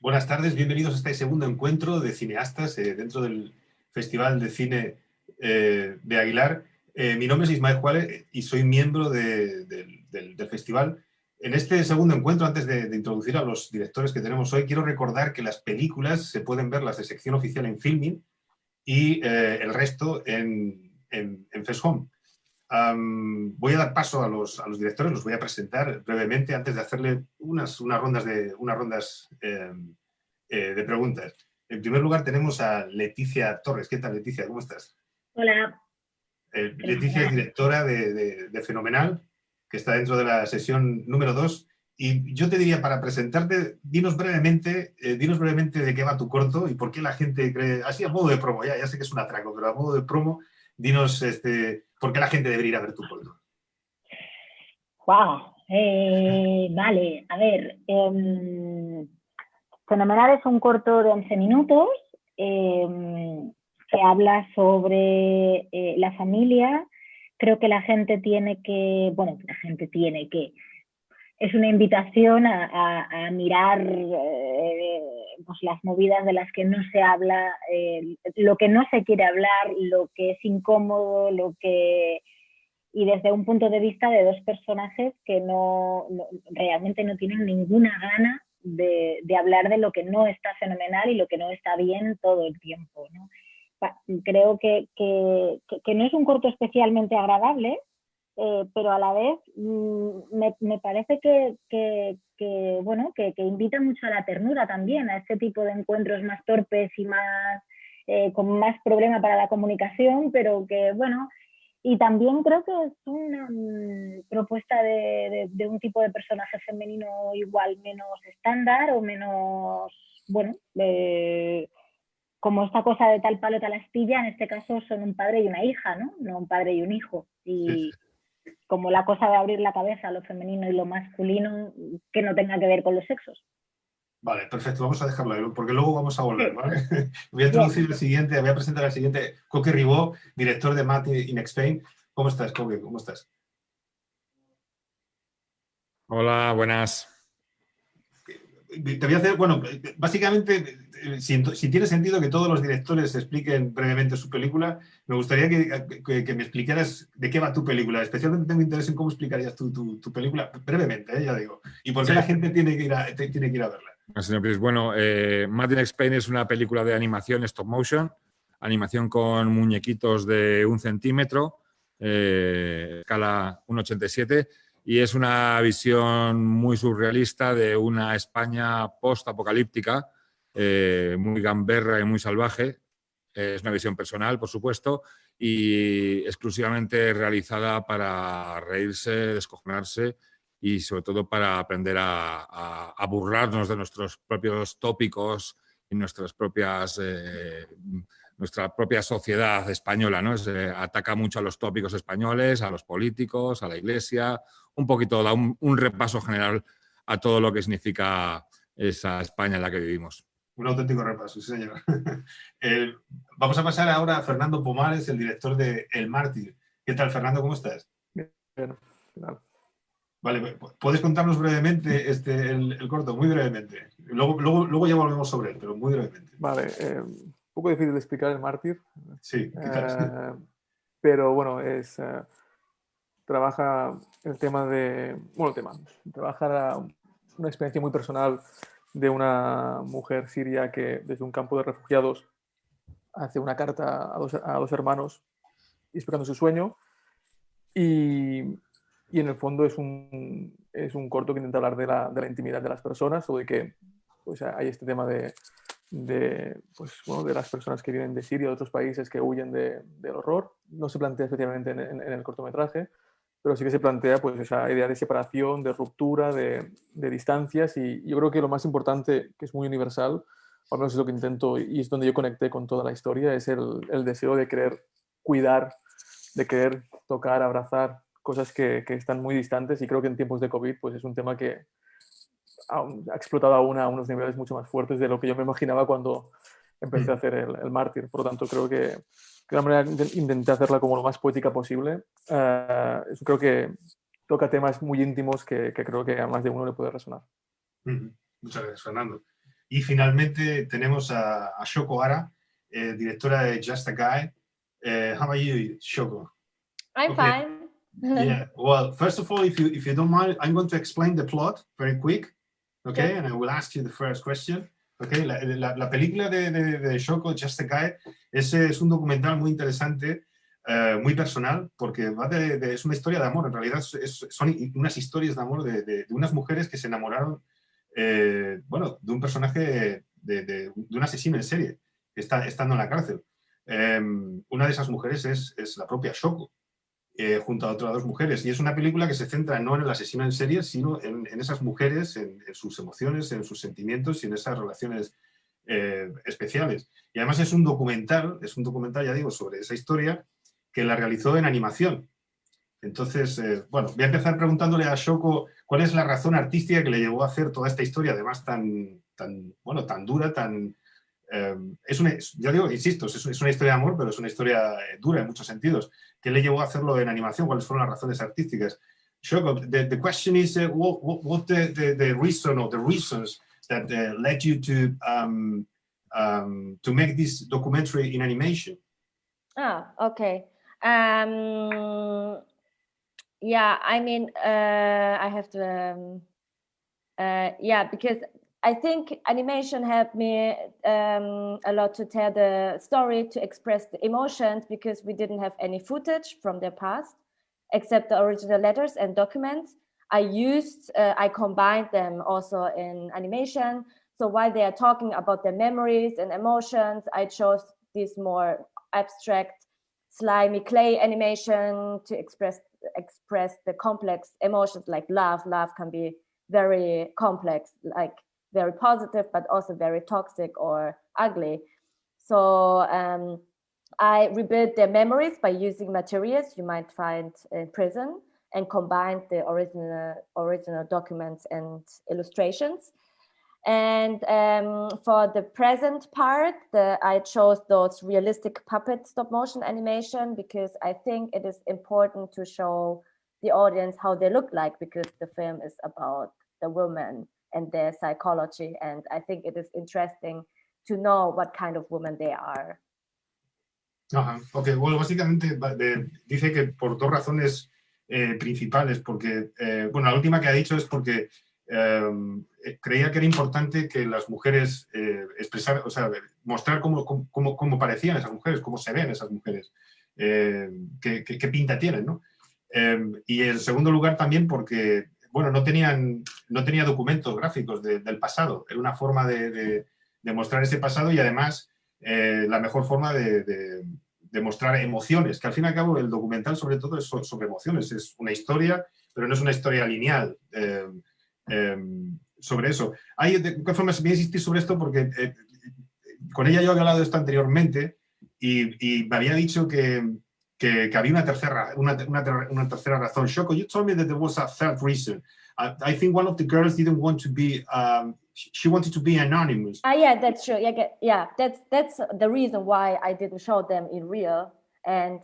Buenas tardes, bienvenidos a este segundo encuentro de cineastas dentro del Festival de Cine de Aguilar. Mi nombre es Ismael Juárez y soy miembro del festival. En este segundo encuentro, antes de introducir a los directores que tenemos hoy, quiero recordar que las películas se pueden ver, las de sección oficial, en Filmin y el resto en FestHome. Voy a dar paso a los directores, los voy a presentar brevemente antes de hacerle unas rondas de preguntas. En primer lugar tenemos a Leticia Torres. ¿Qué tal, Leticia? ¿Cómo estás? Hola. Leticia es directora de Fenomenal, que está dentro de la sesión número 2. Y yo te diría, para presentarte, dinos brevemente de qué va tu corto y por qué la gente cree, así a modo de promo, ya sé que es un atraco, pero a modo de promo, dinos por qué la gente debería ir a ver tu corto. Wow. Vale, a ver. Fenomenal es un corto de 11 minutos que habla sobre la familia. Creo que la gente tiene que, es una invitación a mirar pues las movidas de las que no se habla, lo que no se quiere hablar, lo que es incómodo, y desde un punto de vista de dos personajes que realmente no tienen ninguna gana de hablar de lo que no está fenomenal y lo que no está bien todo el tiempo, ¿no? Creo que no es un corto especialmente agradable, pero a la vez me parece que invita mucho a la ternura también, a este tipo de encuentros más torpes y más con más problema para la comunicación, pero que, bueno, y también creo que es una propuesta de un tipo de personaje femenino igual menos estándar o menos, bueno, como esta cosa de tal palo tal astilla. En este caso son un padre y una hija, ¿no? No un padre y un hijo. Y como la cosa de abrir la cabeza a lo femenino y lo masculino que no tenga que ver con los sexos. Vale, perfecto, vamos a dejarlo ahí, porque luego vamos a volver, Sí. ¿vale? Voy a introducir el siguiente, voy a presentar al siguiente, Coque Ribó, director de Matt in Spain. ¿Cómo estás, Coque? ¿Cómo estás? Hola, buenas. Te voy a hacer, bueno, básicamente, si tiene sentido que todos los directores expliquen brevemente su película, me gustaría que me explicaras de qué va tu película. Especialmente tengo interés en cómo explicarías tu película, brevemente, ya digo. Y por qué la gente tiene que ir a verla. Señor Pris, bueno, Matt in Spain es una película de animación stop motion, animación con muñequitos de 1 centímetro, escala 1,87, y es una visión muy surrealista de una España post-apocalíptica, muy gamberra y muy salvaje. Es una visión personal, por supuesto, y exclusivamente realizada para reírse, descojonarse y sobre todo para aprender a burlarnos de nuestros propios tópicos y nuestra propia sociedad española, ¿no? Ataca mucho a los tópicos españoles, a los políticos, a la Iglesia, un poquito da un repaso general a todo lo que significa esa España en la que vivimos. Un auténtico repaso, sí, señor. Vamos a pasar ahora a Fernando Pomares, el director de El Mártir. ¿Qué tal, Fernando? ¿Cómo estás? Bien, claro. Vale, ¿puedes contarnos brevemente el corto? Muy brevemente. Luego ya volvemos sobre él, pero muy brevemente. Vale, un poco difícil de explicar El Mártir. Sí, quizás. Pero bueno, trabaja el tema trabaja una experiencia muy personal de una mujer siria que desde un campo de refugiados hace una carta a dos hermanos explicando su sueño, y en el fondo es un corto que intenta hablar de la intimidad de las personas, o de que pues, hay este tema de las personas que vienen de Siria o de otros países que huyen del horror. No se plantea especialmente en el cortometraje, pero sí que se plantea pues, esa idea de separación, de ruptura, de distancias, y yo creo que lo más importante, que es muy universal, o al menos es lo que intento y es donde yo conecté con toda la historia, es el deseo de querer cuidar, de querer tocar, abrazar cosas que están muy distantes, y creo que en tiempos de COVID pues, es un tema que ha explotado aún a unos niveles mucho más fuertes de lo que yo me imaginaba cuando empecé a hacer el Mártir. Por lo tanto, creo que de una manera intenté hacerla como lo más poética posible. Creo que toca temas muy íntimos que creo que a más de uno le puede resonar. Muchas gracias, Fernando. Y finalmente tenemos a Shoko Hara, directora de Just a Guy. How are you, Shoko? I'm fine. Yeah, well, first of all, if you don't mind, I'm going to explain the plot very quick, okay? And I will ask you the first question. Okay, la película de Shoko, Just a Guy, es un documental muy interesante, muy personal, porque va es una historia de amor. En realidad son unas historias de amor de unas mujeres que se enamoraron, bueno, de un personaje, de un asesino en serie, que está estando en la cárcel. Una de esas mujeres es la propia Shoko, junto a otras dos mujeres. Y es una película que se centra no en el asesino en serie, sino en esas mujeres, en sus emociones, en sus sentimientos y en esas relaciones especiales. Y además es un documental, ya digo, sobre esa historia que la realizó en animación. Entonces, bueno, voy a empezar preguntándole a Shoko cuál es la razón artística que le llevó a hacer toda esta historia, además tan dura, ya digo, insisto, es una historia de amor, pero es una historia dura en muchos sentidos. ¿Qué le llevó a hacerlo en animación? ¿Cuáles fueron las razones artísticas? Shoko, the question is, what the reason or the reasons that led you to make this documentary in animation? Ah, okay. Yeah, I mean, I have to, yeah, because I think animation helped me a lot to tell the story, to express the emotions, because we didn't have any footage from their past, except the original letters and documents. I combined them also in animation. So while they are talking about their memories and emotions, I chose this more abstract, slimy clay animation to express the complex emotions like love. Love can be very complex, like very positive, but also very toxic or ugly. So I rebuilt their memories by using materials you might find in prison and combined the original documents and illustrations. And for the present part, I chose those realistic puppet stop motion animation because I think it is important to show the audience how they look like, because the film is about the women and their psychology, and I think it is interesting to know what kind of woman they are. Ajá, ok, bueno, básicamente dice que por dos razones principales, porque, bueno, la última que ha dicho es porque creía que era importante que las mujeres expresar, o sea, mostrar cómo parecían esas mujeres, cómo se ven esas mujeres, qué pinta tienen, ¿no? Y en segundo lugar también porque, bueno, no tenía documentos gráficos del pasado. Era una forma de mostrar ese pasado y además la mejor forma de mostrar emociones, que al fin y al cabo el documental sobre todo es sobre emociones. Es una historia, pero no es una historia lineal sobre eso. De qué forma voy a insistir sobre esto porque con ella yo había hablado de esto anteriormente y me había dicho que había una tercera razón. Shoko, you told me that there was a third reason. I think one of the girls didn't want to be, she wanted to be anonymous. Yeah, that's true. Yeah, that's the reason why I didn't show them in real. And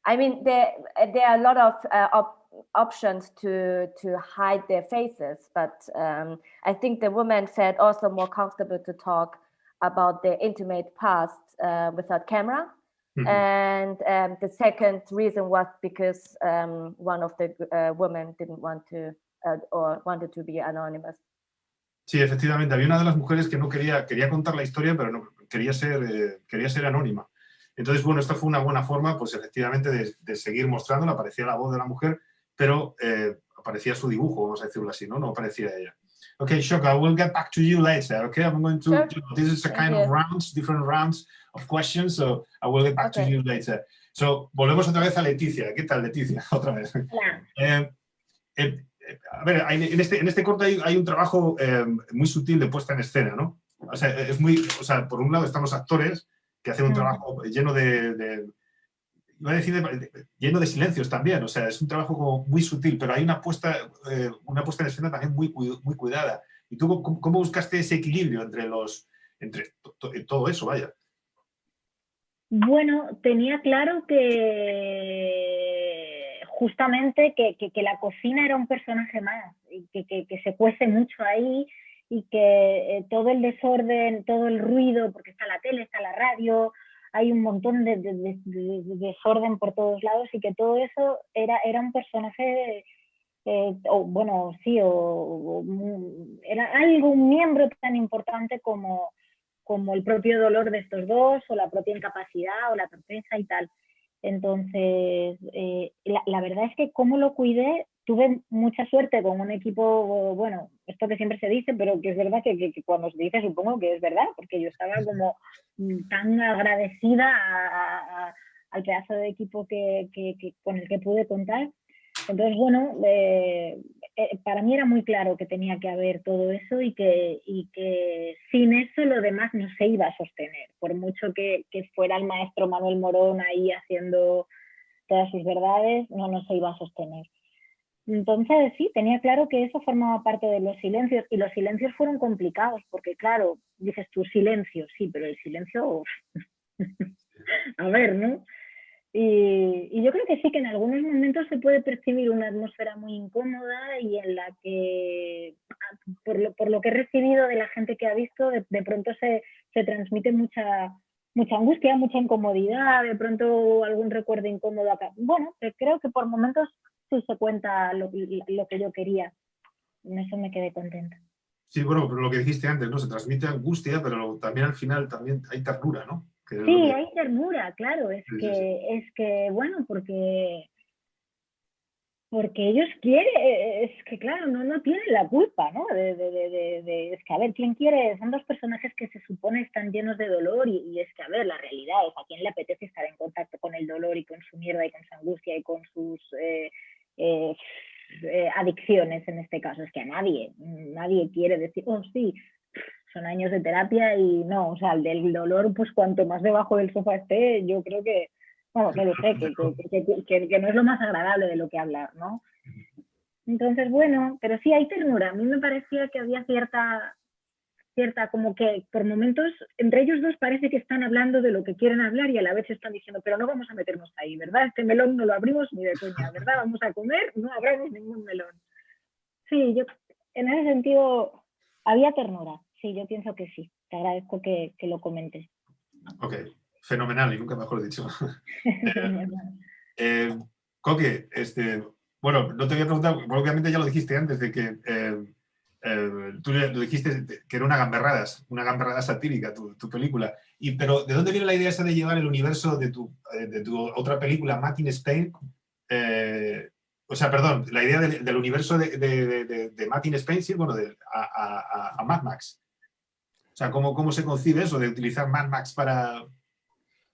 I mean, there are a lot of options to hide their faces, but I think the women felt also more comfortable to talk about their intimate past without camera. Mm-hmm. And the second reason was because one of the women didn't want to or wanted to be anonymous. Sí, efectivamente, había una de las mujeres que no quería contar la historia, pero no quería ser anónima. Entonces, bueno, esta fue una buena forma, pues efectivamente, de seguir mostrándola. Aparecía la voz de la mujer, pero aparecía su dibujo, vamos a decirlo así, ¿no? No aparecía ella. Okay, Shoko, I will get back to you later, okay? I'm going to, sure. This is a kind of different rounds of questions, so I will get back to you later. So, volvemos otra vez a Leticia. ¿Qué tal, Leticia? Otra vez. Hola. A ver, en este corto hay un trabajo muy sutil de puesta en escena, ¿no? O sea, por un lado están los actores que hacen un trabajo lleno lleno de silencios también, o sea, es un trabajo como muy sutil, pero hay una puesta en escena también muy cuidada. ¿Y tú cómo buscaste ese equilibrio entre todo eso, vaya? Bueno, tenía claro que justamente que la cocina era un personaje más, y que se cuece mucho ahí y que todo el desorden, todo el ruido, porque está la tele, está la radio, hay un montón de desorden por todos lados y que todo eso era un personaje, era algo, un miembro tan importante como el propio dolor de estos dos, o la propia incapacidad, o la torpeza y tal. Entonces, la verdad es que como lo cuidé, tuve mucha suerte con un equipo, bueno, esto que siempre se dice, pero que es verdad que cuando se dice supongo que es verdad, porque yo estaba como tan agradecida al pedazo de equipo con el que pude contar. Entonces, bueno, para mí era muy claro que tenía que haber todo eso y que sin eso lo demás no se iba a sostener, por mucho que fuera el maestro Manuel Morón ahí haciendo todas sus verdades, no se iba a sostener. Entonces, sí, tenía claro que eso formaba parte de los silencios, y los silencios fueron complicados, porque claro, dices tú, silencio, sí, pero el silencio, a ver, ¿no? Y yo creo que sí, que en algunos momentos se puede percibir una atmósfera muy incómoda y en la que, por lo que he recibido de la gente que ha visto, de pronto se transmite mucha angustia, mucha incomodidad, de pronto algún recuerdo incómodo acá. Bueno, creo que por momentos sí se cuenta lo que yo quería. En eso me quedé contenta. Sí, bueno, pero lo que dijiste antes, ¿no? Se transmite angustia, pero también al final también hay ternura, ¿no? Sí, hay ternura, claro. Es que bueno, porque ellos quieren, es que claro, no tienen la culpa, ¿no? Es que, a ver, ¿quién quiere? Son dos personajes que se supone están llenos de dolor y es que, a ver, la realidad es a quién le apetece estar en contacto con el dolor y con su mierda y con su angustia y con sus adicciones en este caso. Es que a nadie quiere decir, oh, sí, son años de terapia y no, o sea, el del dolor, pues cuanto más debajo del sofá esté, yo creo que, vamos, no lo sé, que no es lo más agradable de lo que hablar, ¿no? Entonces, bueno, pero sí hay ternura. A mí me parecía que había cierta, como que por momentos, entre ellos dos parece que están hablando de lo que quieren hablar y a la vez están diciendo, pero no vamos a meternos ahí, ¿verdad? Este melón no lo abrimos ni de coña, ¿verdad? Vamos a comer, no abramos ningún melón. Sí, yo en ese sentido había ternura. Sí, yo pienso que sí. Te agradezco que lo comentes. Ok, fenomenal y nunca mejor dicho. Coque, bueno, no te voy a preguntar, obviamente ya lo dijiste antes, de que tú lo dijiste que era una gamberrada satírica tu película. Pero ¿de dónde viene la idea esa de llevar el universo de tu otra película, Matt in Spain? O sea, perdón, la idea del universo de Matt in Spain, sí, bueno, a Mad Max. O sea, ¿cómo se concibe eso de utilizar Mad Max para...?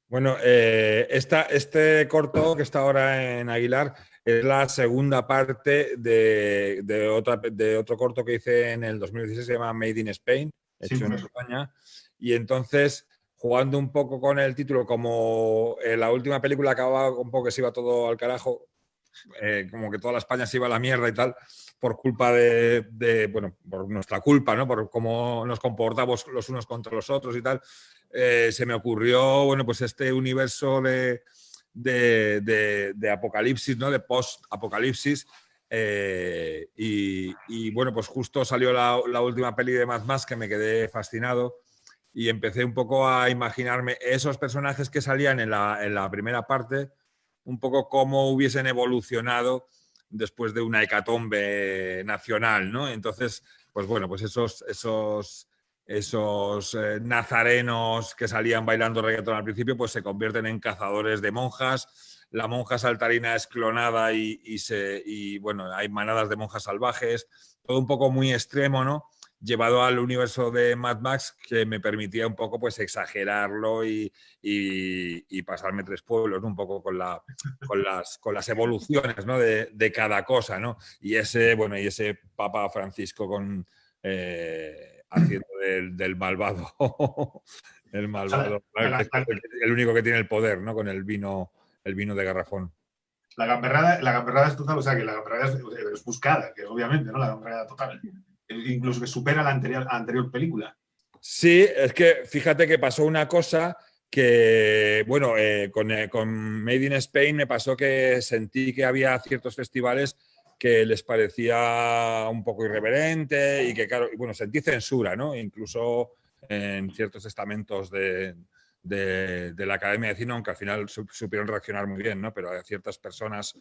Bueno, este corto que está ahora en Aguilar es la segunda parte de otro corto que hice en el 2016, se llama Made in Spain, hecho en España. Y entonces, jugando un poco con el título, como la última película acababa un poco que se iba todo al carajo, como que toda la España se iba a la mierda y tal, por culpa bueno, por nuestra culpa, ¿no? Por cómo nos comportamos los unos contra los otros y tal, se me ocurrió, bueno, pues este universo de apocalipsis, ¿no? De post-apocalipsis. Y bueno, pues justo salió la última peli de Mad Max que me quedé fascinado y empecé un poco a imaginarme esos personajes que salían en la primera parte, un poco cómo hubiesen evolucionado después de una hecatombe nacional, ¿no? Entonces, pues bueno, pues esos nazarenos que salían bailando reggaetón al principio, pues se convierten en cazadores de monjas. La monja saltarina es clonada y bueno, hay manadas de monjas salvajes. Todo un poco muy extremo, ¿no? Llevado al universo de Mad Max, que me permitía un poco pues exagerarlo y pasarme tres pueblos, ¿no? Un poco con las evoluciones, ¿no? de cada cosa, ¿no? Y ese Papa Francisco haciendo del malvado, el único que tiene el poder, ¿no? Con el vino de garrafón. La gamberrada es total, o sea que la gamberrada es buscada, que obviamente, ¿no? La gamberrada total. Incluso que supera la anterior película. Sí, es que fíjate que pasó una cosa que, bueno, con Made in Spain me pasó que sentí que había ciertos festivales que les parecía un poco irreverente y que, claro, bueno, sentí censura, ¿no? Incluso en ciertos estamentos de la Academia de Cine, aunque al final supieron reaccionar muy bien, ¿no? Pero hay ciertas personas,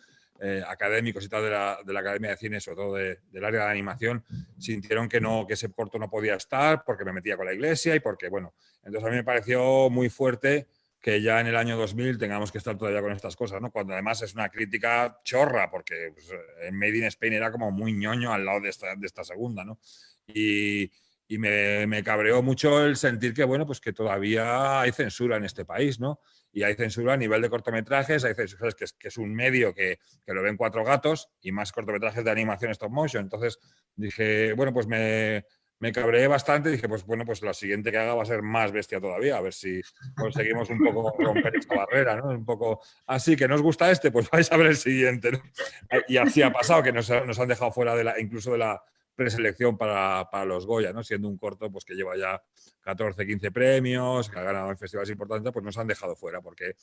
académicos y tal de la Academia de Cine, sobre todo del área de animación, sintieron que ese corto no podía estar porque me metía con la Iglesia y porque, bueno, entonces a mí me pareció muy fuerte que ya en el año 2000 tengamos que estar todavía con estas cosas, ¿no? Cuando además es una crítica chorra, porque pues, en Made in Spain era como muy ñoño al lado de esta segunda, ¿no? Y me cabreó mucho el sentir que, bueno, pues que todavía hay censura en este país, ¿no? Y hay censura a nivel de cortometrajes, hay censura que es un medio que lo ven 4 gatos y más cortometrajes de animación stop motion. Entonces dije, bueno, pues me cabreé bastante. Dije, pues bueno, pues lo siguiente que haga va a ser más bestia todavía, a ver si conseguimos un poco romper esa barrera, ¿no? Un poco así, que no os gusta este, pues vais a ver el siguiente, ¿no? Y así ha pasado, que nos han dejado fuera incluso de la preselección para los Goya, ¿no? Siendo un corto pues, que lleva ya 14, 15 premios, que ha ganado en festivales importantes, pues nos han dejado fuera, porque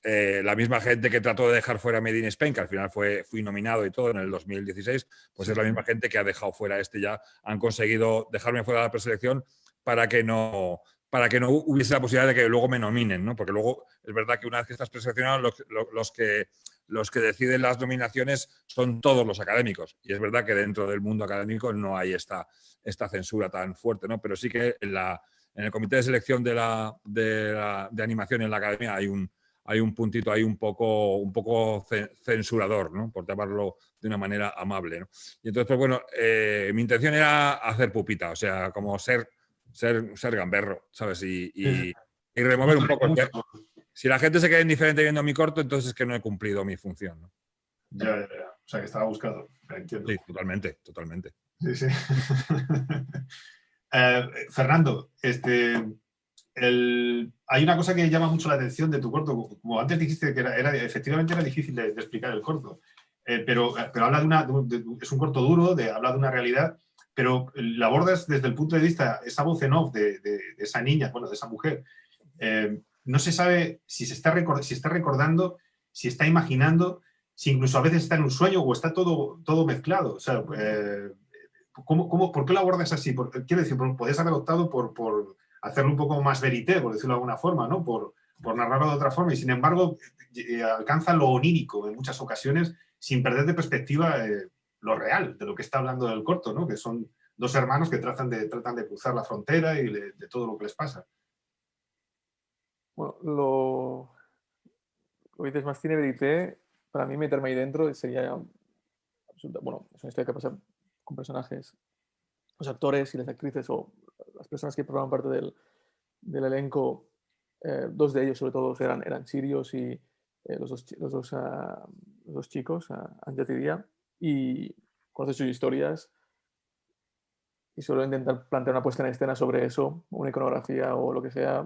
la misma gente que trató de dejar fuera Made in Spain, que al final fui nominado y todo en el 2016, pues es la misma gente que ha dejado fuera ya, han conseguido dejarme fuera de la preselección para que no hubiese la posibilidad de que luego me nominen, ¿no? Porque luego es verdad que una vez que estás preseleccionado, los que deciden las nominaciones son todos los académicos. Y es verdad que dentro del mundo académico no hay esta censura tan fuerte, ¿no? Pero sí que en el comité de selección de animación en la academia hay un puntito ahí un poco censurador, ¿no? Por llamarlo de una manera amable, ¿no? Y entonces, pues bueno, mi intención era hacer pupita, o sea, como ser gamberro, ¿sabes? Y remover un poco. Si la gente se queda indiferente viendo mi corto, entonces es que no he cumplido mi función, ¿no? Ya. O sea, que estaba buscado. Entiendo. Sí, totalmente. Sí. Fernando, hay una cosa que llama mucho la atención de tu corto. Como antes dijiste que efectivamente era difícil de explicar el corto, pero habla es un corto duro, habla de una realidad, pero la abordas desde el punto de vista, esa voz en off de esa niña, bueno, de esa mujer. No se sabe si está recordando, si está imaginando, si incluso a veces está en un sueño o está todo mezclado. O sea, ¿por qué lo abordas así? Quiero decir, podés haber optado por hacerlo un poco más verité, por decirlo de alguna forma, ¿no? Por narrarlo de otra forma. Y sin embargo, alcanza lo onírico en muchas ocasiones sin perder de perspectiva lo real de lo que está hablando del corto, ¿no? Que son 2 hermanos que tratan de cruzar la frontera y de todo lo que les pasa. Bueno, lo dices más cine verité. Para mí meterme ahí dentro sería... Bueno, es una historia que pasa con personajes, los actores y las actrices o las personas que forman parte del elenco. 2 de ellos, sobre todo, eran sirios y los dos chicos, Amjad y Dia, y conoces sus historias y suelo intentar plantear una puesta en escena sobre eso, una iconografía o lo que sea,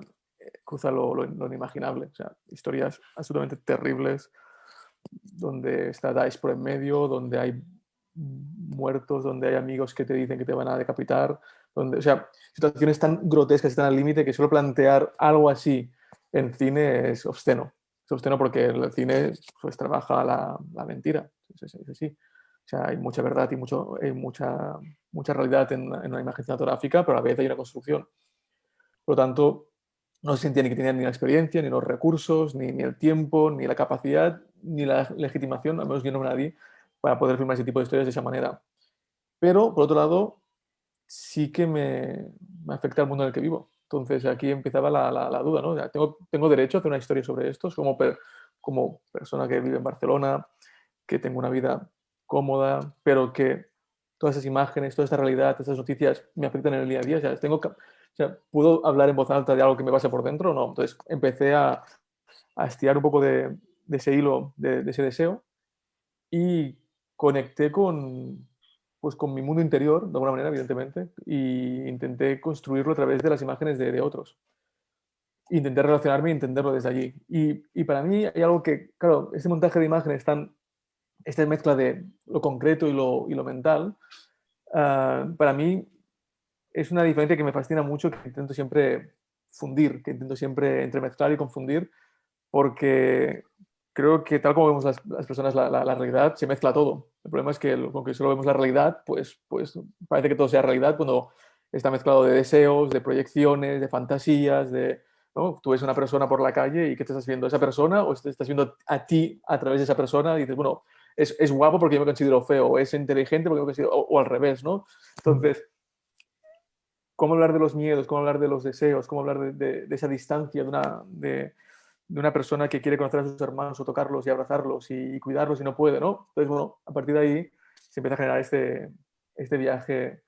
cruza lo inimaginable. O sea, historias absolutamente terribles donde está Daesh por en medio, donde hay muertos, donde hay amigos que te dicen que te van a decapitar, o sea, situaciones tan grotescas, tan al límite, que solo plantear algo así en cine es obsceno. Es obsceno porque el cine pues trabaja la mentira, es así. O sea, hay mucha verdad y hay mucha realidad en una imagen cinematográfica, pero a la vez hay una construcción. Por lo tanto, no se sentía ni que tenían ni la experiencia, ni los recursos, ni el tiempo, ni la capacidad, ni la legitimación, al menos yo no me la di, para poder filmar ese tipo de historias de esa manera. Pero, por otro lado, sí que me afecta al mundo en el que vivo. Entonces, aquí empezaba la duda, ¿no? O sea, ¿tengo derecho a hacer una historia sobre esto? Como persona que vive en Barcelona, que tengo una vida cómoda, pero que todas esas imágenes, toda esta realidad, esas noticias me afectan en el día a día. O sea, ¿puedo hablar en voz alta de algo que me pasa por dentro o no? Entonces empecé a estirar un poco de ese hilo, de ese deseo, y conecté con mi mundo interior, de alguna manera, evidentemente, e intenté construirlo a través de las imágenes de otros. Intenté relacionarme y entenderlo desde allí. Y para mí hay algo que, claro, este montaje de imágenes, esta mezcla de lo concreto y lo mental, para mí es una diferencia que me fascina mucho, que intento siempre fundir, que intento siempre entremezclar y confundir, porque creo que tal como vemos las personas la realidad, se mezcla todo. El problema es que con que solo vemos la realidad, pues parece que todo sea realidad cuando está mezclado de deseos, de proyecciones, de fantasías, ¿no? Tú ves una persona por la calle y ¿qué te estás viendo? ¿A esa persona o te estás viendo a ti a través de esa persona? Y dices, bueno, es guapo porque yo me considero feo, o es inteligente porque yo me considero, o al revés, ¿no? Entonces, ¿cómo hablar de los miedos? ¿Cómo hablar de los deseos? ¿Cómo hablar de esa distancia de una persona que quiere conocer a sus hermanos o tocarlos y abrazarlos y cuidarlos y no puede, ¿no? Entonces, bueno, a partir de ahí se empieza a generar este viaje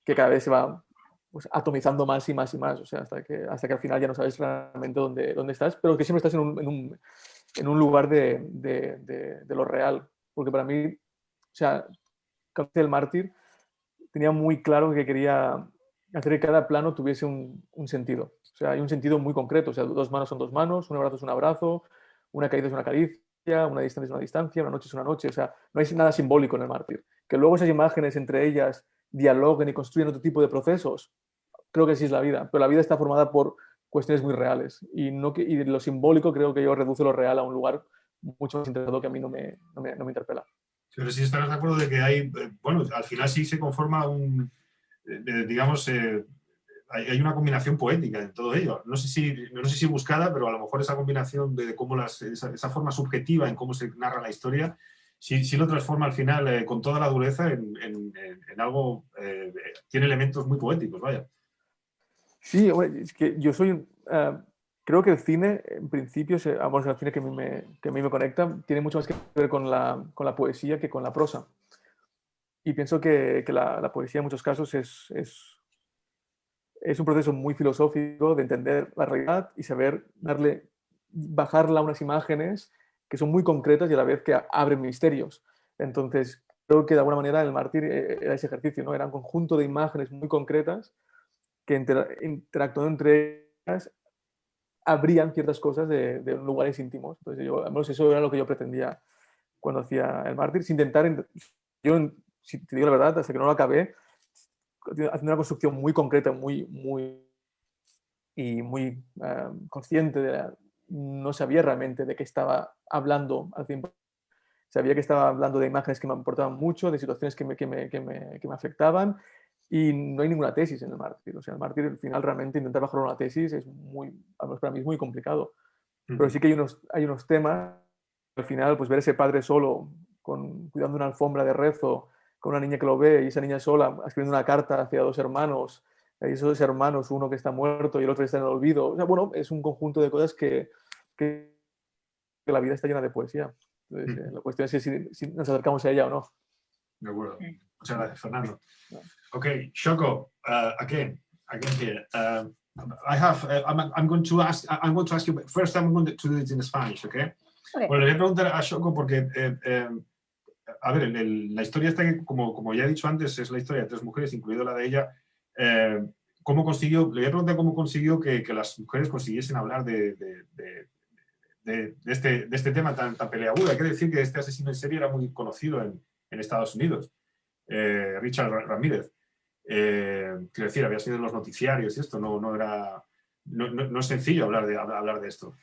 que cada vez se va pues, atomizando más y más y más, o sea, hasta que al final ya no sabes realmente dónde estás, pero que siempre estás en un lugar de lo real. Porque para mí, o sea, el Mártir tenía muy claro que quería hacer que cada plano tuviese un sentido. O sea, hay un sentido muy concreto. O sea, 2 manos son 2 manos, un abrazo es un abrazo, una caricia es una caricia, una distancia es una distancia, una noche es una noche. O sea, no hay nada simbólico en el Mártir. Que luego esas imágenes entre ellas dialoguen y construyen otro tipo de procesos, creo que sí es la vida. Pero la vida está formada por cuestiones muy reales. Y lo simbólico creo que yo reduce lo real a un lugar mucho más interesado que a mí no me interpela. Pero sí estarás de acuerdo de que hay, bueno, al final sí se conforma digamos, hay una combinación poética en todo ello. No sé si buscada, pero a lo mejor esa combinación de cómo esa forma subjetiva en cómo se narra la historia, sí lo transforma al final con toda la dureza en algo, tiene elementos muy poéticos, vaya. Sí, hombre, es que yo soy, creo que el cine, en principio, vamos, el cine que a mí me conecta, tiene mucho más que ver con la poesía que con la prosa. Y pienso que la poesía en muchos casos es un proceso muy filosófico de entender la realidad y saber bajarla a unas imágenes que son muy concretas y a la vez que abren misterios. Entonces, creo que de alguna manera el Mártir era ese ejercicio, ¿no? Era un conjunto de imágenes muy concretas que interactuando entre ellas abrían ciertas cosas de lugares íntimos. Entonces, al menos eso era lo que yo pretendía cuando hacía el Mártir, sin intentar, si te digo la verdad, hasta que no lo acabé, haciendo una construcción muy concreta, muy consciente no sabía realmente de qué estaba hablando al tiempo. Sabía que estaba hablando de imágenes que me importaban mucho, de situaciones que me afectaban, y no hay ninguna tesis en el Mártir. O sea, el Mártir, al final, realmente intentar bajar una tesis es para mí es muy complicado. Pero sí que hay unos temas, al final, pues ver ese padre solo, cuidando una alfombra de rezo, con una niña que lo ve, y esa niña sola escribiendo una carta hacia 2 hermanos, y esos 2 hermanos, uno que está muerto y el otro está en el olvido. O sea, bueno, es un conjunto de cosas que la vida está llena de poesía. Entonces, la cuestión es si nos acercamos a ella o no. De acuerdo. Muchas gracias, Fernando. Okay, Shoko, again here. I'm going to ask you, first I'm going to do it in Spanish, okay? Bueno, le voy a preguntar a Shoko porque, a ver, la historia está que, como ya he dicho antes, es la historia de 3 mujeres, incluido la de ella. Le voy a preguntar cómo consiguió que las mujeres consiguiesen hablar de este tema tan peleagudo. Hay que decir que este asesino en serie era muy conocido en Estados Unidos, Richard Ramírez. Quiero decir, había sido en los noticiarios y esto no es sencillo hablar de esto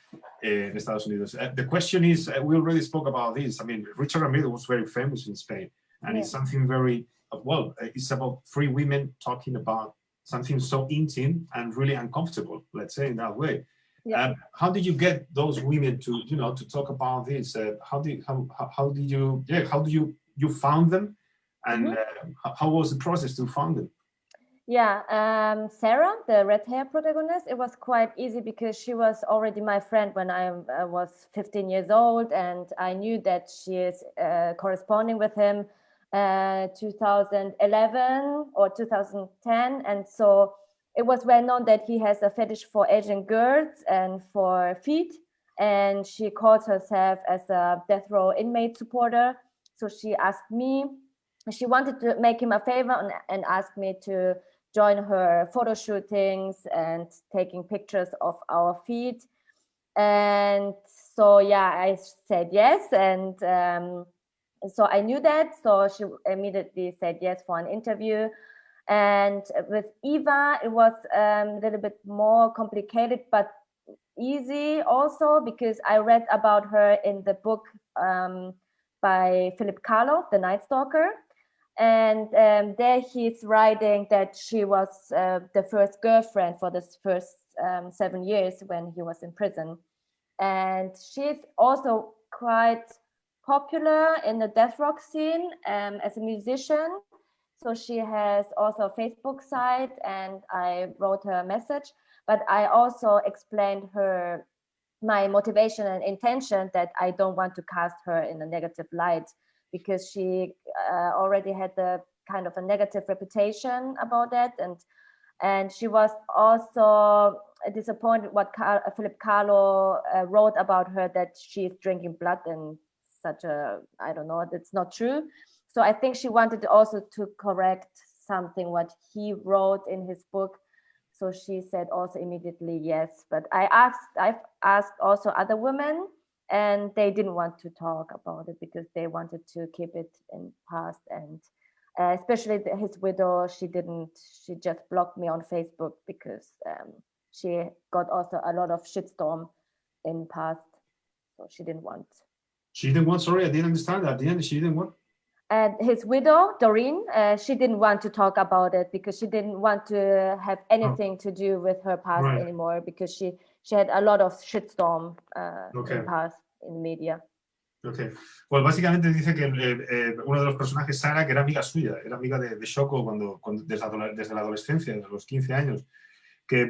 en Estados Unidos. The question is, we already spoke about this. I mean, Richard Ramirez was very famous in Spain, and it's something very, it's about 3 women talking about something so intimate and really uncomfortable, let's say in that way. Yeah. How did you get those women to talk about this? How did you found them? And how was the process to find them? Yeah, Sarah, the red hair protagonist, it was quite easy because she was already my friend when I was 15 years old, and I knew that she is corresponding with him 2011 or 2010, and so it was well known that he has a fetish for Asian girls and for feet, and she calls herself as a death row inmate supporter. So she asked me, she wanted to make him a favor and asked me to join her photo shootings and taking pictures of our feet. And so, yeah, I said yes. And so I knew that. So she immediately said yes for an interview. And with Eva, it was a little bit more complicated, but easy also because I read about her in the book by Philip Kahlo, The Night Stalker. And there he's writing that she was the first girlfriend for the first 7 years when he was in prison. And she's also quite popular in the death rock scene as a musician. So she has also a Facebook site, and I wrote her a message, but I also explained her my motivation and intention that I don't want to cast her in a negative light because she already had a kind of a negative reputation about that, and she was also disappointed what Philip Kahlo wrote about her, that she's drinking blood and such a, I don't know, it's not true. So I think she wanted also to correct something what he wrote in his book. So she said also immediately yes. But I've asked also other women, and they didn't want to talk about it because they wanted to keep it in past. And especially his widow, she just blocked me on Facebook because she got also a lot of shitstorm in past. So she didn't want. She didn't want, sorry, I didn't understand that. At the end, she didn't want? And his widow, Doreen, she didn't want to talk about it because she didn't want to have anything to do with her past anymore, because she had a lot of shitstorm in past in media. Okay. Pues básicamente dice que uno de los personajes, Sara, que era amiga suya, era amiga de Shoko desde la adolescencia, desde los 15 años, que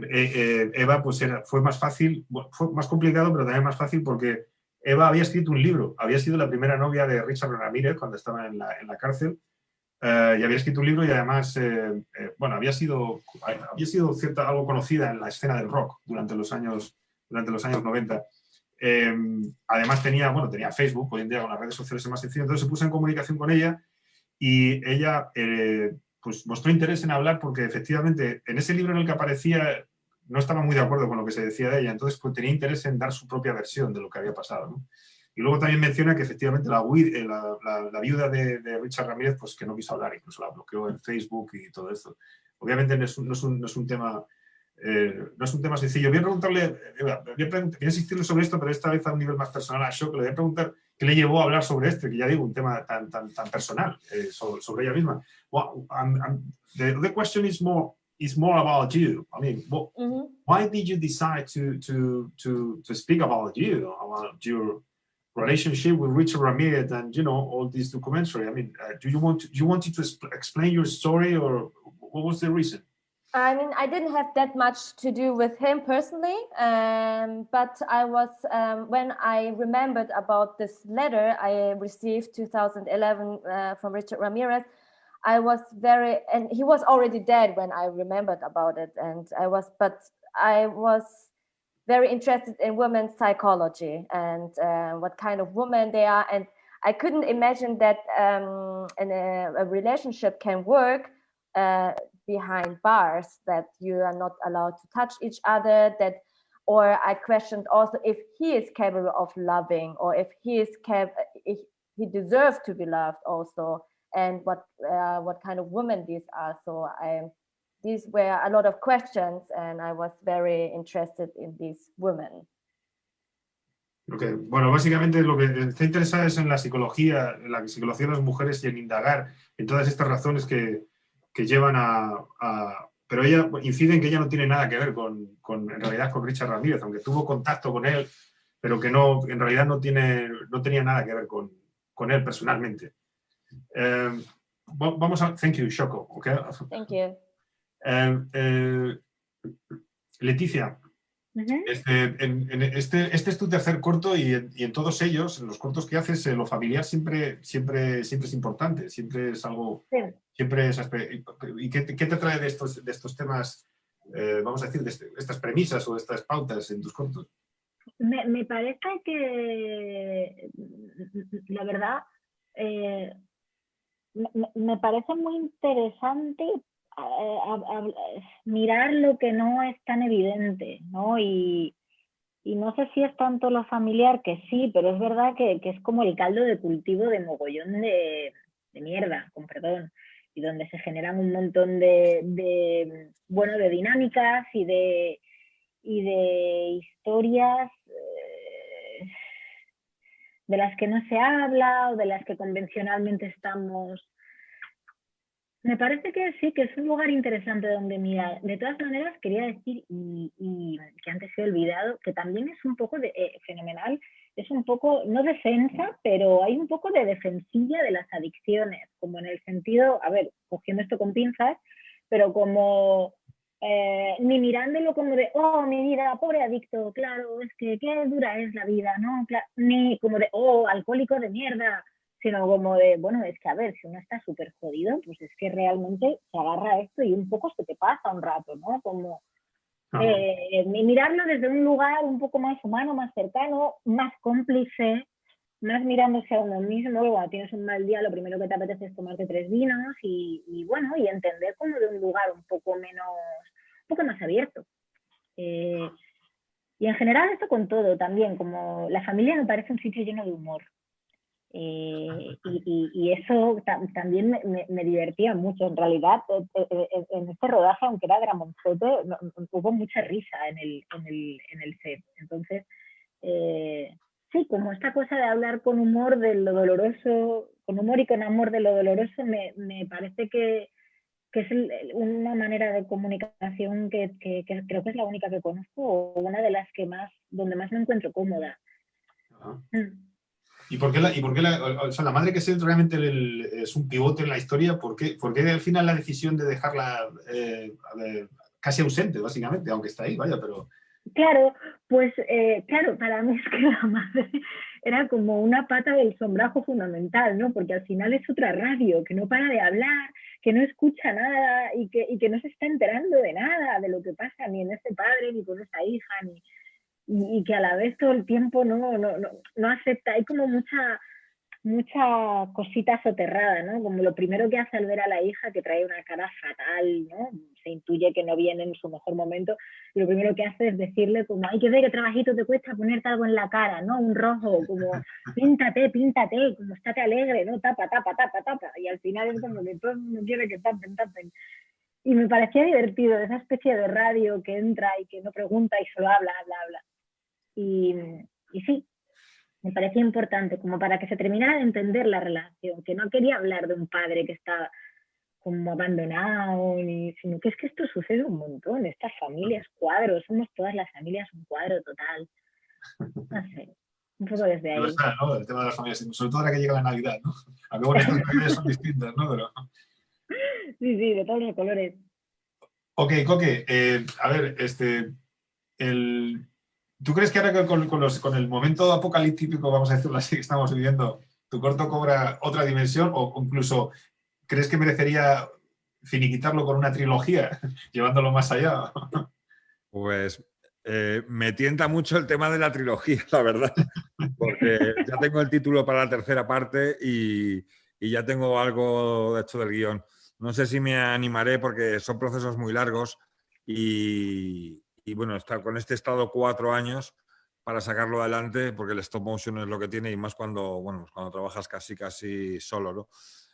Eva pues fue más fácil, fue más complicado, pero también más fácil porque Eva había escrito un libro, había sido la primera novia de Richard Ramírez cuando estaba en la cárcel, y había escrito un libro y además, bueno, había sido algo conocida en la escena del rock durante los años 90. Además tenía Facebook, hoy en día con las redes sociales es más sencillo, entonces se puso en comunicación con ella y ella pues mostró interés en hablar porque efectivamente en ese libro en el que aparecía no estaba muy de acuerdo con lo que se decía de ella, entonces pues, tenía interés en dar su propia versión de lo que había pasado, ¿no? Y luego también menciona que efectivamente la viuda de Richard Ramírez, pues que no quiso hablar, incluso la bloqueó en Facebook y todo esto. Obviamente no es un tema sencillo. Voy a preguntarle, voy a insistirle sobre esto, pero esta vez a un nivel más personal a Shoko. Le voy a preguntar qué le llevó a hablar sobre esto, que ya digo, un tema tan personal sobre ella misma. Well, the question is more about you. I mean, why did you decide to speak about you, about your relationship with Richard Ramirez and all this documentary? I mean, do you wanted to explain your story, or what was the reason? I mean, I didn't have that much to do with him personally, but I was, when I remembered about this letter I received 2011 from Richard Ramirez, I was and he was already dead when I remembered about it, and I was very interested in women's psychology and what kind of women they are, and I couldn't imagine that a relationship can work behind bars, that you are not allowed to touch each other, or I questioned also if he is capable of loving, or if he deserves to be loved also, and what kind of women these are. So these were a lot of questions, and I was very interested in these women. Okay. Bueno, básicamente lo que está interesada es en la psicología de las mujeres y en indagar en todas estas razones que llevan pero ella incide en que ella no tiene nada que ver en realidad con Richard Ramírez, aunque tuvo contacto con él, pero que en realidad no tenía nada que ver con él personalmente. Vamos a... Thank you, Shoko. Okay? Thank you. Leticia, este es tu tercer corto y en todos ellos, en los cortos que haces, lo familiar siempre es importante, siempre es algo... Sí. Siempre es... ¿Y qué te trae de estos temas, vamos a decir, de estas premisas o estas pautas en tus cortos? Me parece que, la verdad, me parece muy interesante mirar lo que no es tan evidente, ¿no? Y no sé si es tanto lo familiar, que sí, pero es verdad que es como el caldo de cultivo de mogollón de mierda, con perdón, y donde se generan un montón de dinámicas y de historias de las que no se habla o de las que convencionalmente estamos. Me parece que sí, que es un lugar interesante donde mirar. De todas maneras, quería decir, y que antes he olvidado, que también es un poco fenomenal, es un poco, no defensa, pero hay un poco de defensilla de las adicciones, como en el sentido, a ver, cogiendo esto con pinzas, pero como ni mirándolo como de, oh, mi vida, pobre adicto, claro, es que qué dura es la vida, ¿no? Ni como de, oh, alcohólico de mierda, sino como de, bueno, es que a ver, si uno está súper jodido, pues es que realmente se agarra a esto y un poco se te pasa un rato, ¿no? Como mirarlo desde un lugar un poco más humano, más cercano, más cómplice, más mirándose a uno mismo. Cuando tienes un mal día, lo primero que te apetece es tomarte 3 vinos y bueno, y entender como de un lugar un poco más abierto. Y en general esto con todo también, como la familia me parece un sitio lleno de humor. Y eso también me divertía mucho. En realidad, en este rodaje, aunque era dramonzote, hubo mucha risa en el set. Entonces, sí, como esta cosa de hablar con humor de lo doloroso, con humor y con amor de lo doloroso, me parece que es una manera de comunicación que creo que es la única que conozco, o una de las que donde más me encuentro cómoda. ¿Y por qué o sea, la madre que es realmente es un pivote en la historia? ¿Por qué al final la decisión de dejarla casi ausente, básicamente, aunque está ahí, vaya, pero... Claro, pues claro, para mí es que la madre era como una pata del sombrajo fundamental, ¿no? Porque al final es otra radio que no para de hablar, que no escucha nada y que no se está enterando de nada de lo que pasa ni en ese padre, ni con esa hija, y que a la vez todo el tiempo no acepta. Hay como mucha cosita soterrada, ¿no? Como lo primero que hace al ver a la hija, que trae una cara fatal, ¿no? Se intuye que no viene en su mejor momento, y lo primero que hace es decirle como, hay que ver qué trabajito te cuesta ponerte algo en la cara, ¿no? Un rojo, como, píntate, como estate alegre, ¿no? Tapa, y al final es como que todo el mundo quiere que tapen. Y me parecía divertido esa especie de radio que entra y que no pregunta y solo habla. Y sí, me parecía importante, como para que se terminara de entender la relación, que no quería hablar de un padre que está como abandonado, sino que es que esto sucede un montón, estas familias cuadros, somos todas las familias un cuadro total. No sé, un poco desde ahí. ¿No? El tema de las familias, sobre todo ahora que llega la Navidad, ¿no? Aunque bueno, estas Navidades son distintas, ¿no? Pero... Sí, de todos los colores. Ok, Coque, a ver, ¿tú crees que ahora con el momento apocalíptico, vamos a decirlo así, que estamos viviendo, tu corto cobra otra dimensión, o incluso crees que merecería finiquitarlo con una trilogía, llevándolo más allá? Pues me tienta mucho el tema de la trilogía, la verdad, porque ya tengo el título para la tercera parte y ya tengo algo hecho del guión. No sé si me animaré porque son procesos muy largos y bueno, con este he estado 4 años para sacarlo adelante, porque el stop motion es lo que tiene, y más cuando trabajas casi solo, ¿no?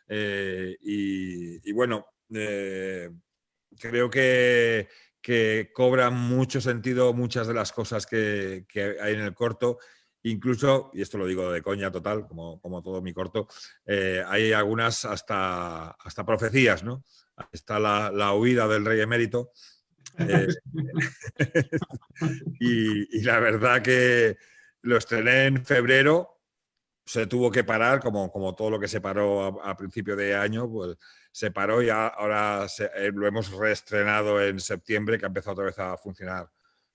Y bueno, creo que cobran mucho sentido muchas de las cosas que hay en el corto. Incluso, y esto lo digo de coña total, como todo mi corto, hay algunas hasta profecías, ¿no? Está la huida del rey emérito. Y la verdad que lo estrené en febrero, se tuvo que parar, como todo lo que se paró a principio de año, pues se paró y ahora lo hemos reestrenado en septiembre, que ha empezado otra vez a funcionar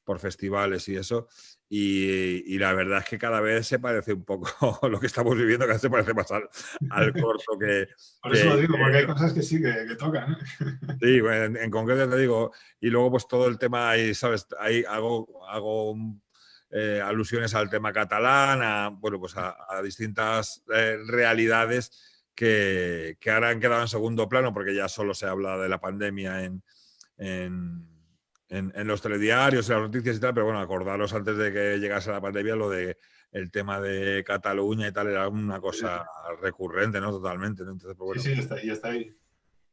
por festivales y eso. Y la verdad es que cada vez se parece un poco lo que estamos viviendo, cada vez se parece más al corto que... Por eso lo digo, porque hay cosas que sí, que tocan. Sí, bueno, en concreto te digo, y luego pues todo el tema, ahí, ¿sabes? Ahí hago alusiones al tema catalán, a distintas realidades que ahora han quedado en segundo plano, porque ya solo se habla de la pandemia en los telediarios, en las noticias y tal, pero bueno, acordaros antes de que llegase la pandemia lo de el tema de Cataluña y tal, era una cosa recurrente, ¿no? Totalmente, ¿no? Entonces, pues, bueno, sí, está ahí.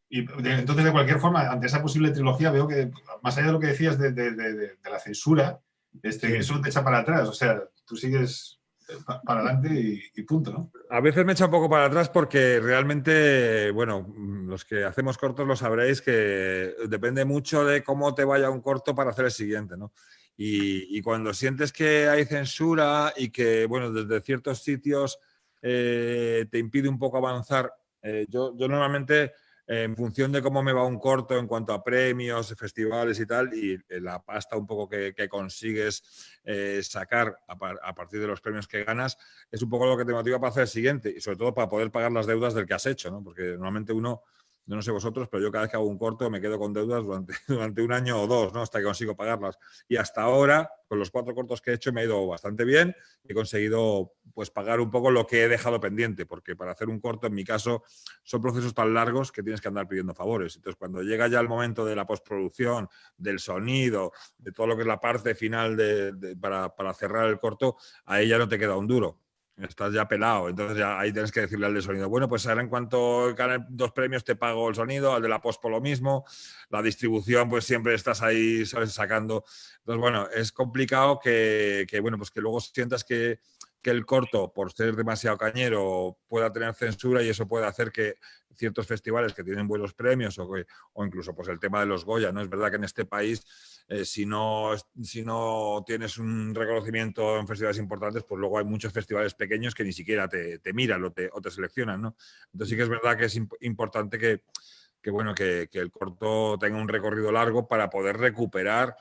Entonces, de cualquier forma, ante esa posible trilogía, veo que, más allá de lo que decías de la censura, eso no te echa para atrás. O sea, tú sigues para adelante y punto, ¿no? A veces me echa un poco para atrás porque realmente, bueno, los que hacemos cortos lo sabréis que depende mucho de cómo te vaya un corto para hacer el siguiente, ¿no? Y cuando sientes que hay censura y que, bueno, desde ciertos sitios te impide un poco avanzar, yo normalmente, en función de cómo me va un corto en cuanto a premios, festivales y tal, y la pasta un poco que consigues sacar a partir de los premios que ganas, es un poco lo que te motiva para hacer el siguiente y sobre todo para poder pagar las deudas del que has hecho, ¿no? Porque normalmente uno, yo no sé vosotros, pero yo cada vez que hago un corto me quedo con deudas durante un año o dos, ¿no? Hasta que consigo pagarlas. Y hasta ahora, con los 4 cortos que he hecho, me ha ido bastante bien. He conseguido pues pagar un poco lo que he dejado pendiente, porque para hacer un corto, en mi caso, son procesos tan largos que tienes que andar pidiendo favores. Entonces, cuando llega ya el momento de la postproducción, del sonido, de todo lo que es la parte final para cerrar el corto, ahí ya no te queda un duro. Estás ya pelado, entonces ya ahí tienes que decirle al de sonido, bueno, pues ahora en cuanto gane 2 premios te pago el sonido, al de la post por lo mismo, la distribución pues siempre estás ahí, ¿sabes? Sacando. Entonces, bueno, es complicado bueno, pues que luego sientas que el corto, por ser demasiado cañero, pueda tener censura y eso puede hacer que ciertos festivales que tienen buenos premios o incluso pues el tema de los Goya, ¿no? Es verdad que en este país si no tienes un reconocimiento en festivales importantes, pues luego hay muchos festivales pequeños que ni siquiera te miran o te seleccionan, ¿no? Entonces sí que es verdad que es importante bueno, que el corto tenga un recorrido largo para poder recuperar,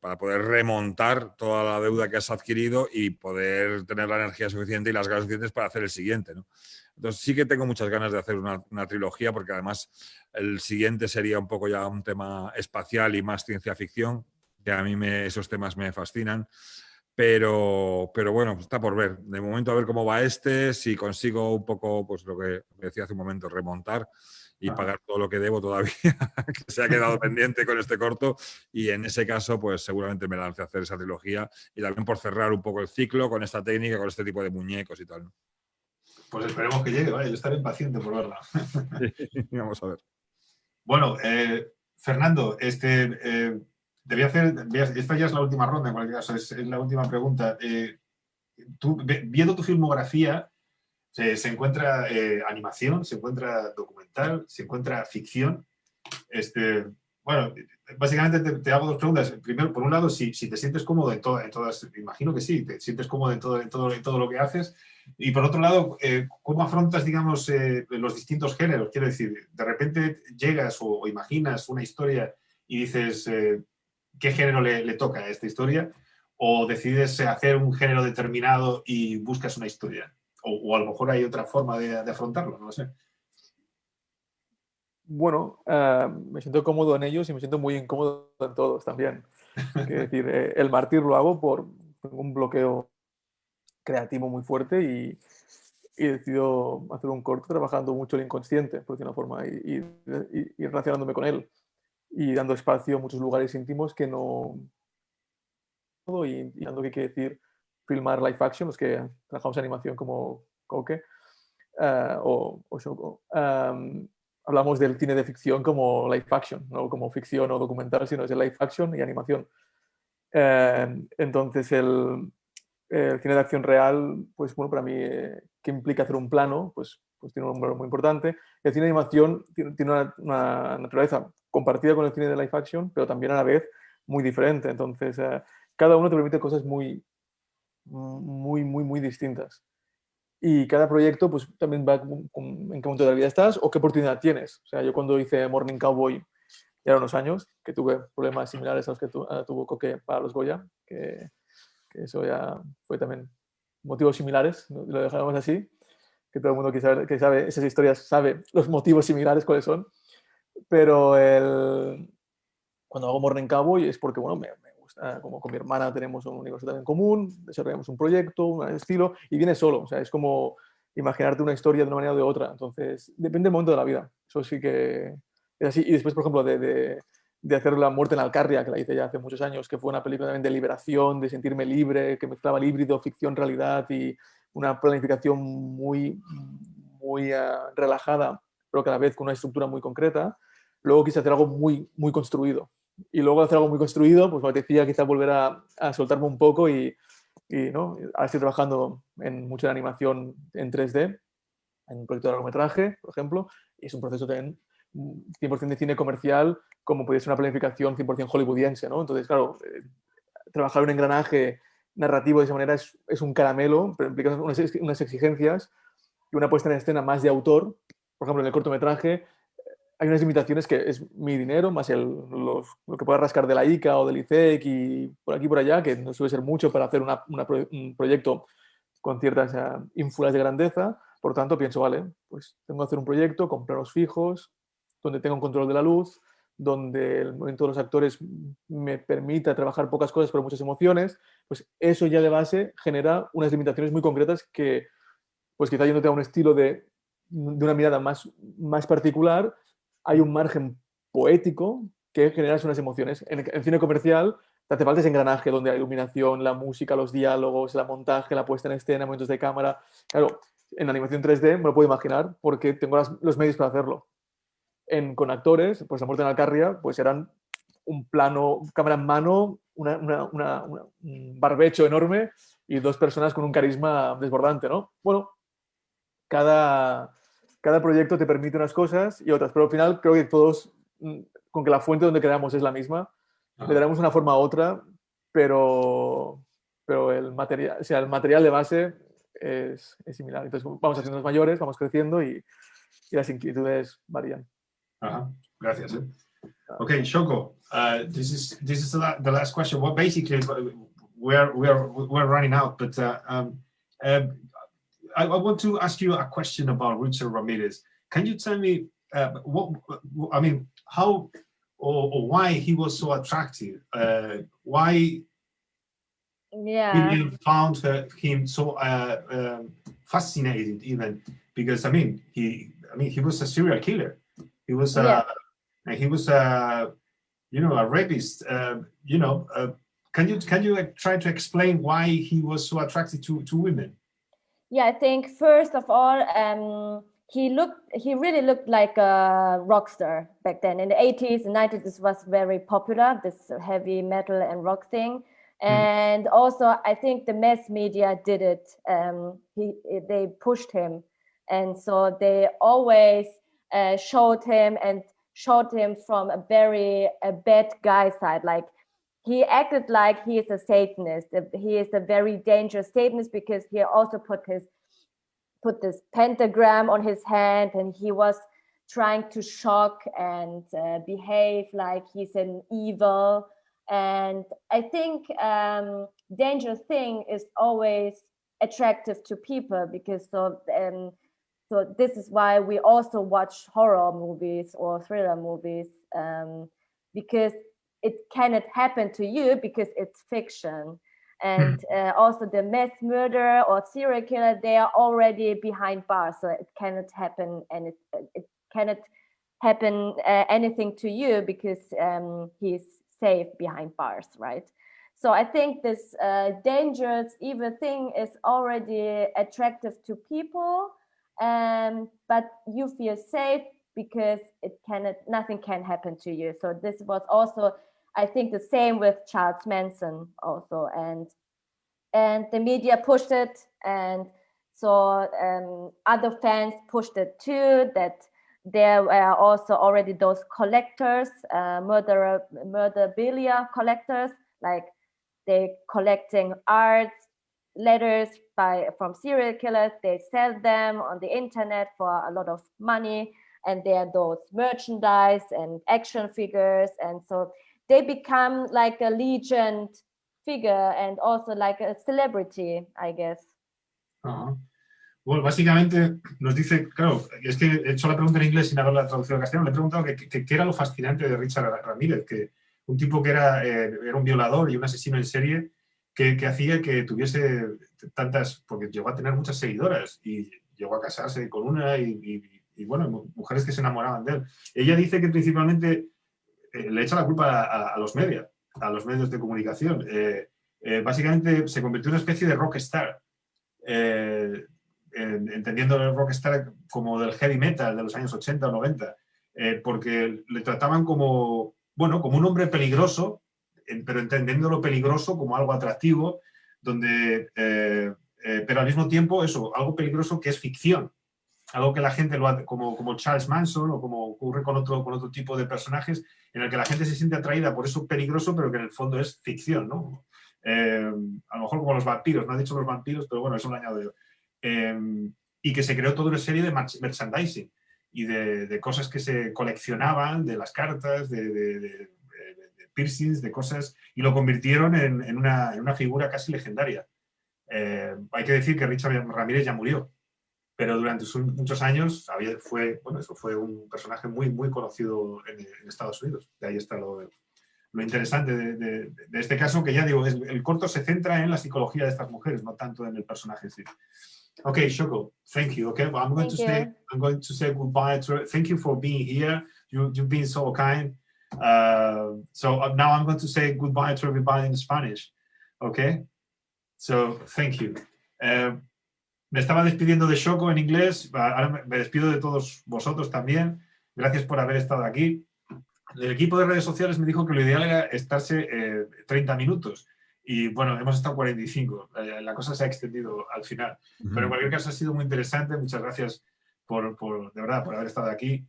para poder remontar toda la deuda que has adquirido y poder tener la energía suficiente y las ganas suficientes para hacer el siguiente, ¿no? Entonces sí que tengo muchas ganas de hacer una trilogía porque además el siguiente sería un poco ya un tema espacial y más ciencia ficción, que a mí esos temas me fascinan. Pero bueno, está por ver. De momento a ver cómo va si consigo un poco, pues lo que decía hace un momento, remontar y pagar todo lo que debo todavía, que se ha quedado pendiente con este corto. Y en ese caso, pues seguramente me lance a hacer esa trilogía y también por cerrar un poco el ciclo con esta técnica, con este tipo de muñecos y tal, ¿no? Pues esperemos que llegue, ¿vale? Yo estaré impaciente por verla. Vamos a ver. Bueno, Fernando, debía hacer, esta ya es la última ronda, en cualquier caso, es la última pregunta. Tú, viendo tu filmografía, se encuentra animación, se encuentra documental, se encuentra ficción. Bueno, básicamente te hago 2 preguntas. Primero, por un lado, si te sientes cómodo en todas, imagino que sí, te sientes cómodo en todo lo que haces. Y por otro lado, ¿cómo afrontas, digamos, los distintos géneros? Quiero decir, de repente llegas o imaginas una historia y dices, ¿qué género le toca a esta historia? ¿O decides hacer un género determinado y buscas una historia? O a lo mejor hay otra forma de afrontarlo, no lo sé. Bueno, me siento cómodo en ellos y me siento muy incómodo en todos también. Es decir, el mártir lo hago por un bloqueo creativo muy fuerte y decido hacer un corto trabajando mucho el inconsciente, por decirlo de una forma, y relacionándome con él y dando espacio a muchos lugares íntimos que no... Y dando que quiere decir filmar live action, los que trabajamos en animación como Koke o Shoko. Hablamos del cine de ficción como live action, no como ficción o documental, sino es de live action y animación. Entonces el cine de acción real, pues bueno, para mí, que implica hacer un plano, pues tiene un valor muy importante. El cine de animación tiene una naturaleza compartida con el cine de live action, pero también a la vez muy diferente. Entonces, cada uno te permite cosas muy distintas. Y cada proyecto pues también va en qué momento de la vida estás o qué oportunidad tienes. O sea, yo cuando hice Morning Cowboy, ya eran unos años, que tuve problemas similares a los que tuvo Koke para los Goya, que eso ya fue también motivos similares, lo dejamos así, que todo el mundo que sabe esas historias sabe los motivos similares cuáles son. Pero cuando hago Morning Cowboy es porque, bueno, me gusta, como con mi hermana tenemos un universo también común, desarrollamos un proyecto, un estilo, y viene solo. O sea, es como imaginarte una historia de una manera o de otra. Entonces, depende del momento de la vida. Eso sí que es así. Y después, por ejemplo, de hacer La muerte en Alcarria, que la hice ya hace muchos años, que fue una película también de liberación, de sentirme libre, que mezclaba el híbrido, ficción, realidad y una planificación muy relajada pero cada vez con una estructura muy concreta. Luego quise hacer algo muy, muy construido. Y luego de hacer algo muy construido, pues me apetecía quizá volver a soltarme un poco y ¿no? Ahora estoy trabajando mucho en animación en 3D, en un proyecto de largometraje, por ejemplo, y es un proceso también 100% de cine comercial, como puede ser una planificación 100% hollywoodiense, ¿no? Entonces, claro, trabajar un engranaje narrativo de esa manera es un caramelo, pero implica unas exigencias y una puesta en escena más de autor. Por ejemplo, en el cortometraje hay unas limitaciones que es mi dinero más lo que pueda rascar de la ICA o del ICEC y por aquí y por allá, que no suele ser mucho para hacer un proyecto con ciertas ínfulas de grandeza. Por tanto, pienso, vale, pues tengo que hacer un proyecto con planos fijos, donde tenga un control de la luz, donde el movimiento de los actores me permita trabajar pocas cosas pero muchas emociones, pues eso ya de base genera unas limitaciones muy concretas que, pues quizá yéndote a un estilo de una mirada más particular, hay un margen poético que genera unas emociones. En cine comercial te hace falta ese engranaje donde la iluminación, la música, los diálogos, el montaje, la puesta en escena, momentos de cámara. Claro, en animación 3D me lo puedo imaginar porque tengo los medios para hacerlo. Con actores, pues La muerte en Alcarria, pues eran un plano, cámara en mano, un barbecho enorme y dos personas con un carisma desbordante, ¿no? Bueno, cada proyecto te permite unas cosas y otras, pero al final creo que todos, con que la fuente donde creamos es la misma, le daremos una forma a otra, pero el material, o sea, el material de base es similar. Entonces vamos haciéndonos mayores, vamos creciendo y las inquietudes varían. Gracias. Okay, Shoko, this is the last question. Well, basically, we're running out, but I want to ask you a question about Richard Ramirez. Can you tell me how or why he was so attractive? Why you found him so fascinating, even because he was a serial killer. He was a rapist. Can you try to explain why he was so attracted to women? Yeah, I think first of all, he really looked like a rock star back then. In the 80s and 90s, this was very popular, this heavy metal and rock thing. And also, I think the mass media did it. They pushed him. And so they always showed him from a very bad guy side. Like, he acted like he is a Satanist. He is a very dangerous Satanist because he also put this pentagram on his hand, and he was trying to shock and behave like he's an evil. And I think dangerous thing is always attractive to people because so this is why we also watch horror movies or thriller movies because it cannot happen to you because it's fiction. And also the mass murderer or serial killer, they are already behind bars, so it cannot happen, and it cannot happen anything to you because he's safe behind bars, right? So I think this dangerous, evil thing is already attractive to people, but you feel safe because nothing can happen to you. So this was also, I think, the same with Charles Manson also, and the media pushed it, and so other fans pushed it too. That there were also already those collectors, murderabilia collectors, like they collecting art, letters from serial killers. They sell them on the internet for a lot of money, and there are those merchandise and action figures, and so they become like a legend figure and also like a celebrity, I guess. Bueno, básicamente nos dice, claro, es que he hecho la pregunta en inglés sin haberla traducido al castellano, le he preguntado qué era lo fascinante de Richard Ramírez, que un tipo que era un violador y un asesino en serie que hacía que tuviese tantas, porque llegó a tener muchas seguidoras y llegó a casarse con una y bueno, mujeres que se enamoraban de él. Ella dice que principalmente le echa la culpa a los medios de comunicación. Básicamente se convirtió en una especie de rockstar. entendiendo el rockstar como del heavy metal de los años 80 o 90, porque le trataban como, bueno, como un hombre peligroso, pero entendiendo lo peligroso como algo atractivo, donde, pero al mismo tiempo eso, algo peligroso que es ficción, algo que la gente lo hace, como Charles Manson o como ocurre con otro tipo de personajes, en el que la gente se siente atraída por eso peligroso, pero que en el fondo es ficción, ¿no? A lo mejor como los vampiros, no he dicho los vampiros, pero bueno, eso lo añado yo. Y que se creó toda una serie de merchandising y de cosas que se coleccionaban, de las cartas, de piercings, de cosas, y lo convirtieron en una figura casi legendaria. Hay que decir que Richard Ramírez ya murió, pero durante muchos años fue un personaje muy, muy conocido en Estados Unidos. De ahí está lo interesante de este caso, que ya digo, el corto se centra en la psicología de estas mujeres, no tanto en el personaje en sí. Okay, Shoko, thank you. Okay, well, I'm going to say goodbye. Thank you for being here. You've been so kind. So now I'm going to say goodbye to everybody in Spanish. Okay, so thank you. Me estaba despidiendo de Shoko en inglés. Ahora me despido de todos vosotros también. Gracias por haber estado aquí. El equipo de redes sociales me dijo que lo ideal era estarse 30 minutos. Y bueno, hemos estado 45. La cosa se ha extendido al final. Pero en cualquier caso ha sido muy interesante. Muchas gracias de verdad por haber estado aquí.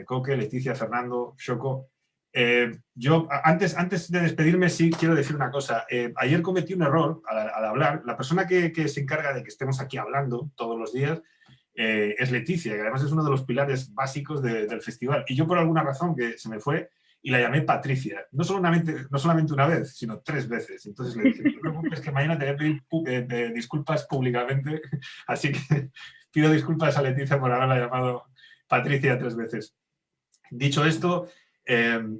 Coque, Leticia, Fernando, Shoko. Yo, antes de despedirme, sí quiero decir una cosa. Ayer cometí un error al hablar. La persona que se encarga de que estemos aquí hablando todos los días es Leticia, que además es uno de los pilares básicos del festival. Y yo, por alguna razón que se me fue, y la llamé Patricia. No solamente una vez, sino 3 veces. Entonces le dije, no te preocupes, que mañana te voy a pedir disculpas públicamente. Así que pido disculpas a Leticia por haberla llamado Patricia 3 veces. Dicho esto,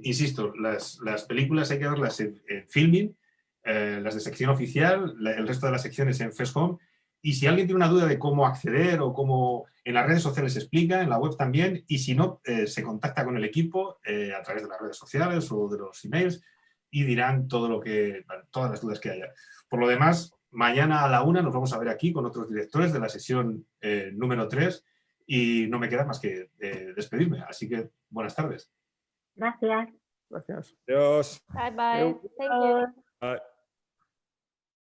insisto, las películas hay que verlas en Filmin, las de sección oficial, el resto de las secciones en Fest Home. Y si alguien tiene una duda de cómo acceder o cómo en las redes sociales se explica, en la web también, y si no, se contacta con el equipo a través de las redes sociales o de los emails y dirán todas las dudas que haya. Por lo demás, mañana a la 1 nos vamos a ver aquí con otros directores de la sesión número 3 y no me queda más que despedirme. Así que buenas tardes. Gracias. Gracias. Adiós. Bye bye. Thank you. Bye.